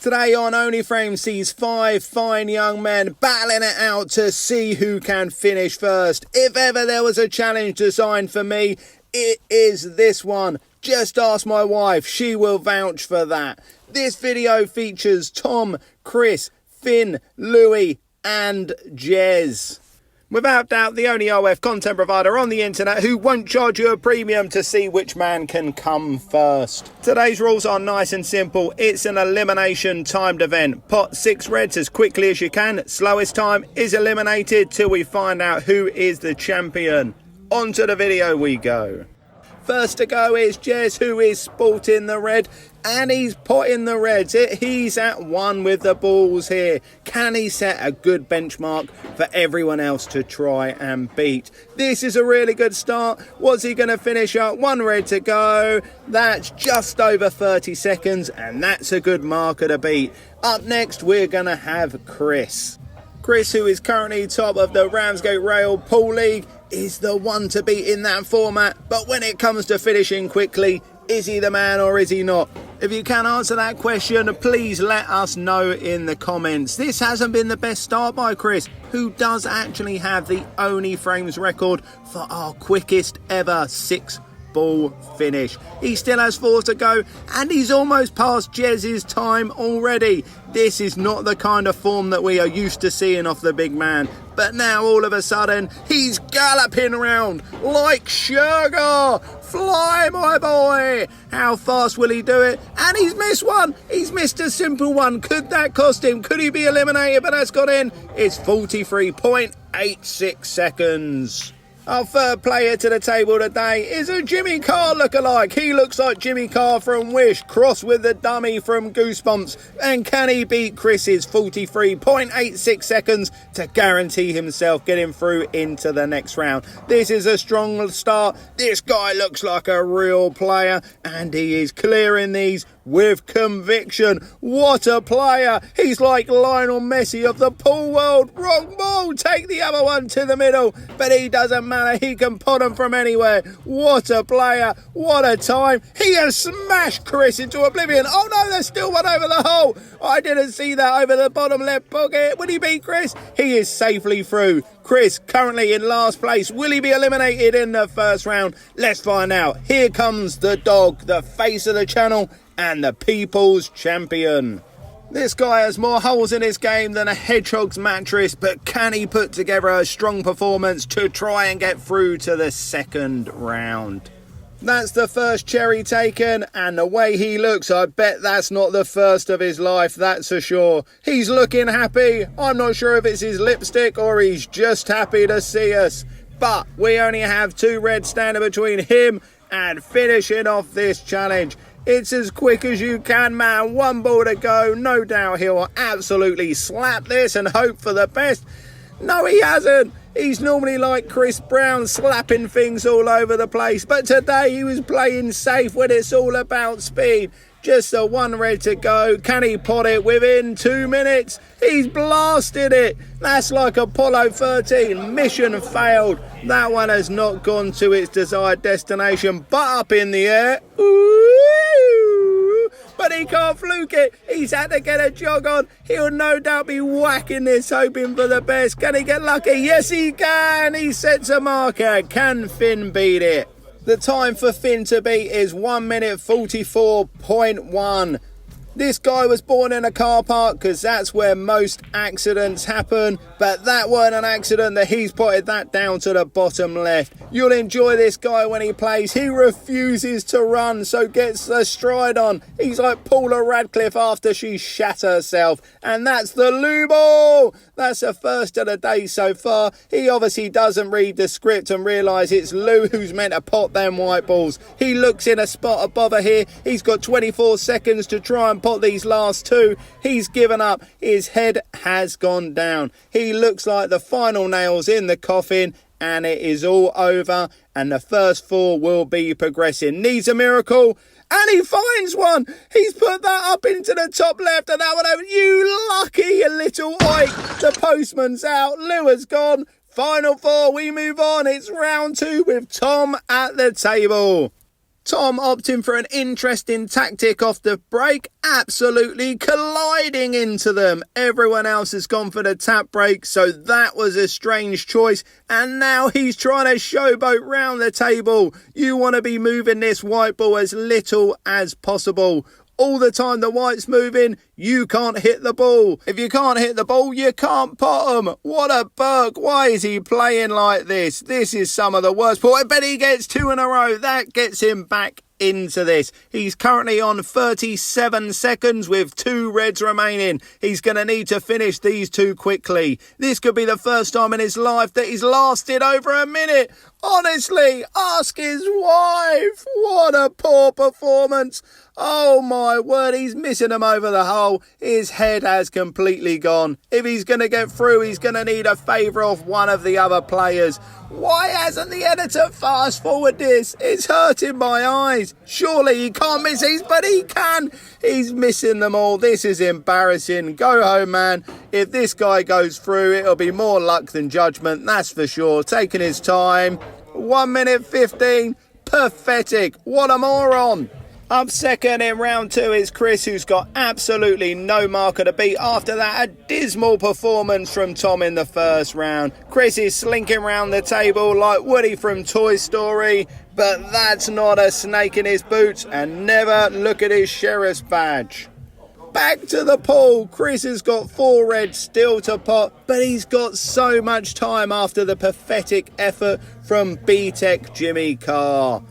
Today on Only Frames sees 5 fine young men battling it out to see who can finish first. If ever there was a challenge designed for me, it is this one. Just ask my wife, she will vouch for that. This video features Tom, Chris, Finn, Louis and Jez. Without doubt, the only OF content provider on the internet who won't charge you a premium to see which man can come first. Today's rules are nice and simple. It's an elimination timed event. Pot 6 reds as quickly as you can. Slowest time is eliminated till we find out who is the champion. On to the video we go. First to go is Jez, who is sporting the red, and he's potting the reds. He's at 1 with the balls here. Can he set a good benchmark for everyone else to try and beat? This is a really good start. What's he going to finish up? 1 red to go. That's just over 30 seconds, and that's a good marker to beat. Up next, we're going to have Chris. Chris, who is currently top of the Ramsgate Rail Pool League, is the one to beat in that format, but when it comes to finishing quickly, is he the man or is he not? If you can answer that question, please let us know in the comments. This hasn't been the best start by Chris, who does actually have the Only Frames record for our quickest ever 6-ball finish. He still has 4 to go, and he's almost past Jez's time already. This is not the kind of form that we are used to seeing off the big man. But now all of a sudden, he's galloping around like sugar. Fly, my boy. How fast will he do it? And he's missed one. He's missed a simple one. Could that cost him? Could he be eliminated? But that's got in. It's 43.86 seconds. Our third player to the table today is a Jimmy Carr lookalike. He looks like Jimmy Carr from Wish, crossed with the dummy from Goosebumps. And can he beat Chris's 43.86 seconds to guarantee himself getting through into the next round? This is a strong start. This guy looks like a real player, and he is clearing these with conviction. What a player. He's like Lionel Messi of the pool world. Wrong ball. Take the other one to the middle. But he doesn't matter. He can pot them from anywhere. What a player. What a time. He has smashed Chris into oblivion. Oh no, there's still one over the hole. I didn't see that over the bottom left pocket. Will he beat Chris? He is safely through. Chris currently in last place. Will he be eliminated in the first round? Let's find out. Here comes the dog, the face of the channel, and the people's champion. This guy has more holes in his game than a hedgehog's mattress, but can he put together a strong performance to try and get through to the second round? That's the first cherry taken, and the way he looks, I bet that's not the first of his life, that's for sure. He's looking happy. I'm not sure if it's his lipstick or he's just happy to see us. But we only have 2 reds standing between him and finishing off this challenge. It's as quick as you can, man. 1 ball to go. No doubt he'll absolutely slap this and hope for the best. No, he hasn't. He's normally like Chris Brown, slapping things all over the place. But today he was playing safe when it's all about speed. Just a 1 red to go. Can he pot it within 2 minutes? He's blasted it. That's like Apollo 13. Mission failed. That one has not gone to its desired destination, but up in the air. Ooh, but he can't fluke it. He's had to get a jog on. He'll no doubt be whacking this, hoping for the best. Can he get lucky? Yes, he can. He sets a marker. Can Finn beat it? The time for Finn to beat is 1 minute 44.1. This guy was born in a car park because that's where most accidents happen. But that weren't an accident that he's potted that down to the bottom left. You'll enjoy this guy when he plays. He refuses to run, so gets the stride on. He's like Paula Radcliffe after she shat herself. And that's the Lou ball. That's the first of the day so far. He obviously doesn't read the script and realise it's Lou who's meant to pot them white balls. He looks in a spot of bother here. He's got 24 seconds to try and pot these last 2. He's given up. His head has gone down. He looks like the final nails in the coffin, and it is all over, and the first 4 will be progressing. Needs a miracle. And he finds one. He's put that up into the top left, and that one over. You lucky little oik. The postman's out. Lou has gone. Final 4. We move on. It's round 2 with Tom at the table. Tom opting for an interesting tactic off the break, absolutely colliding into them. Everyone else has gone for the tap break, so that was a strange choice. And now he's trying to showboat round the table. You want to be moving this white ball as little as possible. All the time the white's moving, you can't hit the ball. If you can't hit the ball, you can't pot 'em. What a Burke. Why is he playing like this? This is some of the worst. But I bet he gets 2 in a row. That gets him back into this. He's currently on 37 seconds with 2 reds remaining. He's going to need to finish these 2 quickly. This could be the first time in his life that he's lasted over a minute. Honestly, ask his wife. What a poor performance. Oh my word, he's missing them over the hole. His head has completely gone. If he's going to get through, he's going to need a favour off one of the other players. Why hasn't the editor fast forward this? It's hurting my eyes. Surely he can't miss these, but he can. He's missing them all. This is embarrassing. Go home, man. If this guy goes through, it'll be more luck than judgment, that's for sure. Taking his time. 1 minute 15. Pathetic. What a moron. Up second in round 2 is Chris, who's got absolutely no marker to beat. After that, a dismal performance from Tom in the first round. Chris is slinking round the table like Woody from Toy Story, but that's not a snake in his boots, and never look at his sheriff's badge. Back to the pool. Chris has got 4 reds still to pot, but he's got so much time after the pathetic effort from B-Tech Jimmy Carr.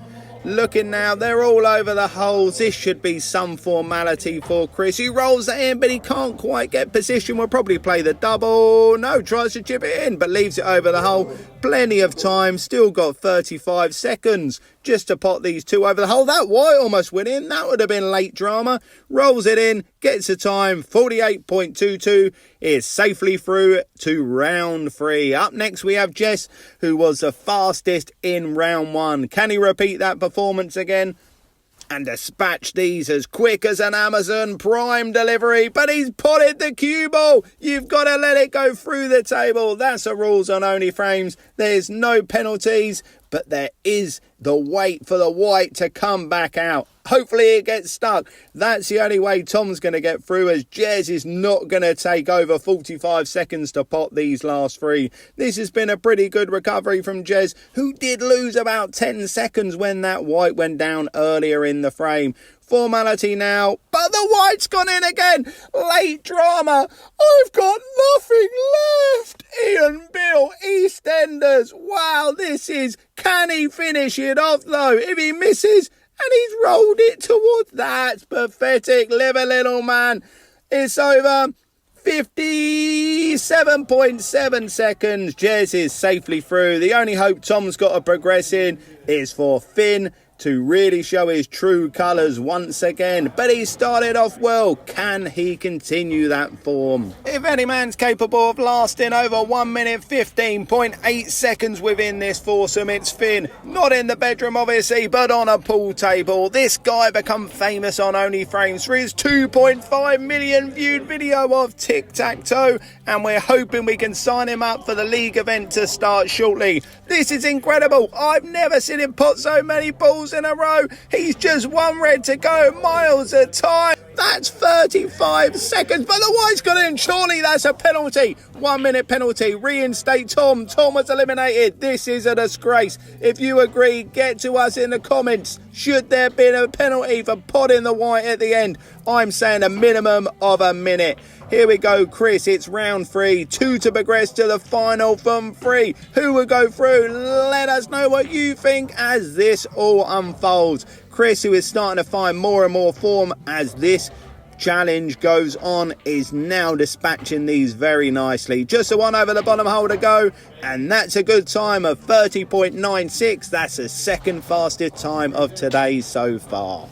Looking now, they're all over the holes. This should be some formality for Chris. He rolls that in, but he can't quite get position. Will probably play the double. No, tries to chip it in, but leaves it over the hole. Plenty of time. Still got 35 seconds just to pot these 2 over the hole. That white almost went in. That would have been late drama. Rolls it in, gets a time. 48.22 is safely through to round 3. Up next we have Jess, who was the fastest in round 1. Can he repeat that performance again and dispatch these as quick as an Amazon Prime delivery? But he's potted the cue ball. You've got to let it go through the table. That's the rules on Only Frames. There's no penalties, but there is the wait for the white to come back out. Hopefully it gets stuck. That's the only way Tom's going to get through, as Jez is not going to take over 45 seconds to pot these last 3. This has been a pretty good recovery from Jez, who did lose about 10 seconds when that white went down earlier in the frame. Formality now, but the white's gone in again. Late drama. I've got nothing left. Ian Bill, EastEnders. Wow, this is... Can he finish it off though? If he misses... And he's rolled it towards... That's pathetic. Live a little, man. It's over. 57.7 seconds. Jez is safely through. The only hope Tom's got to progress in is for Finn to really show his true colours once again. But he started off well. Can he continue that form? If any man's capable of lasting over 1 minute 15.8 seconds within this foursome, it's Finn. Not in the bedroom obviously, but on a pool table. This guy become famous on Only Frames for his 2.5 million viewed video of tic-tac-toe, and we're hoping we can sign him up for the league event to start shortly. This is incredible. I've never seen him put so many balls in a row. He's just 1 red to go, miles of time. That's 35 seconds, but the white's got in. Surely that's a penalty. 1 minute penalty. Reinstate Tom. Tom was eliminated. This is a disgrace. If you agree, get to us in the comments. Should there be a penalty for potting the white at the end? I'm saying a minimum of a minute. Here we go, Chris. It's round 3. 2 to progress to the final from 3. Who will go through? Let us know what you think as this all unfolds. Chris, who is starting to find more and more form as this challenge goes on, is now dispatching these very nicely. Just the one over the bottom hole to go, and that's a good time of 30.96. That's the second fastest time of today so far.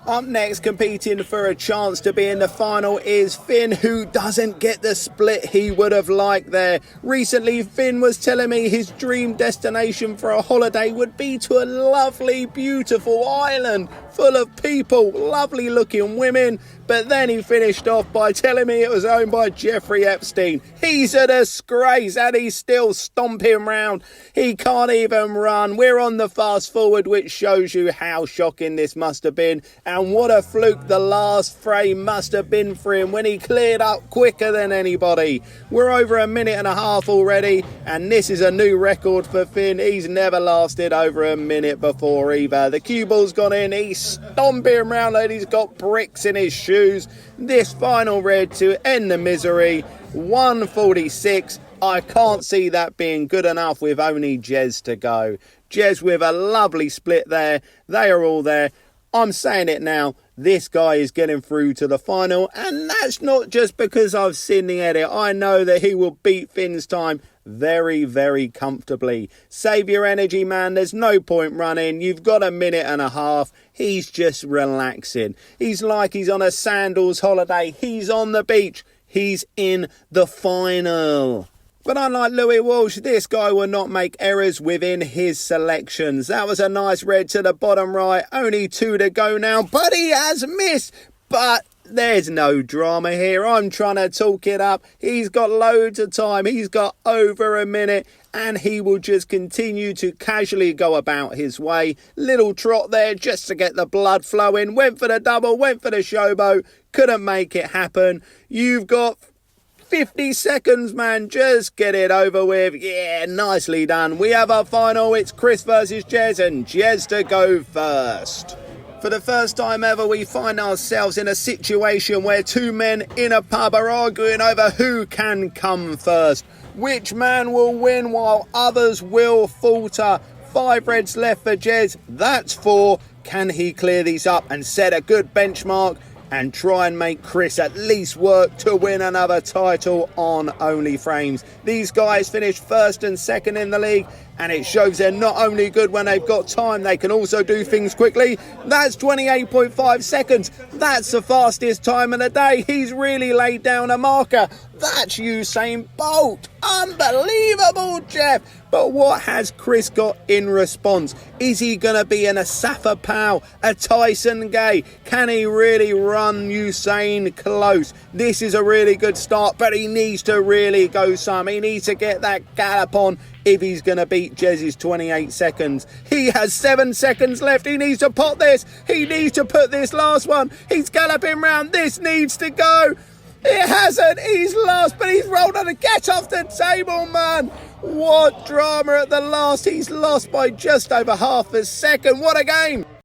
Up next, competing for a chance to be in the final, is Finn, who doesn't get the split he would have liked there. Recently, Finn was telling me his dream destination for a holiday would be to a lovely, beautiful island full of people, lovely looking women, but then he finished off by telling me it was owned by Jeffrey Epstein. He's a disgrace, and he's still stomping round. He can't even run. We're on the fast forward, which shows you how shocking this must have been, and what a fluke the last frame must have been for him when he cleared up quicker than anybody. We're over a minute and a half already, and this is a new record for Finn. He's never lasted over a minute before either. The cue ball's gone in. He's stomping around like he's got bricks in his shoes. This final red to end the misery. 146. I can't see that being good enough with only Jez to go. Jez with a lovely split there. They are all there. I'm saying it now. This guy is getting through to the final, and that's not just because I've seen the edit. I know that he will beat Finn's time very, very comfortably. Save your energy, man. There's no point running. You've got a minute and a half. He's just relaxing. He's like he's on a sandals holiday. He's on the beach. He's in the final. But unlike Louis Walsh, this guy will not make errors within his selections. That was a nice red to the bottom right. Only 2 to go now, but he has missed. But there's no drama here. I'm trying to talk it up. He's got loads of time. He's got over a minute, and he will just continue to casually go about his way. Little trot there just to get the blood flowing. Went for the double, went for the showboat. Couldn't make it happen. You've got 50 seconds, man. Just get it over with. Yeah, nicely done. We have our final. It's Chris versus Jez, and Jez to go first. For the first time ever, we find ourselves in a situation where 2 men in a pub are arguing over who can come first. Which man will win while others will falter. 5 reds left for Jez. That's 4. Can he clear these up and set a good benchmark and try and make Chris at least work to win another title on Only Frames? These guys finished first and second in the league, and it shows they're not only good when they've got time, they can also do things quickly. That's 28.5 seconds. That's the fastest time of the day. He's really laid down a marker. That's Usain Bolt. Unbelievable, Jeff. But what has Chris got in response? Is he going to be an Asafa Powell, a Tyson Gay? Can he really run Usain close? This is a really good start, but he needs to really go some. He needs to get that gallop on if he's going to beat Jez's 28 seconds. He has 7 seconds left. He needs to pot this. He needs to put this last one. He's galloping round. This needs to go. It hasn't. He's lost, but he's rolled on a get off the table, man. What drama at the last. He's lost by just over half a second. What a game.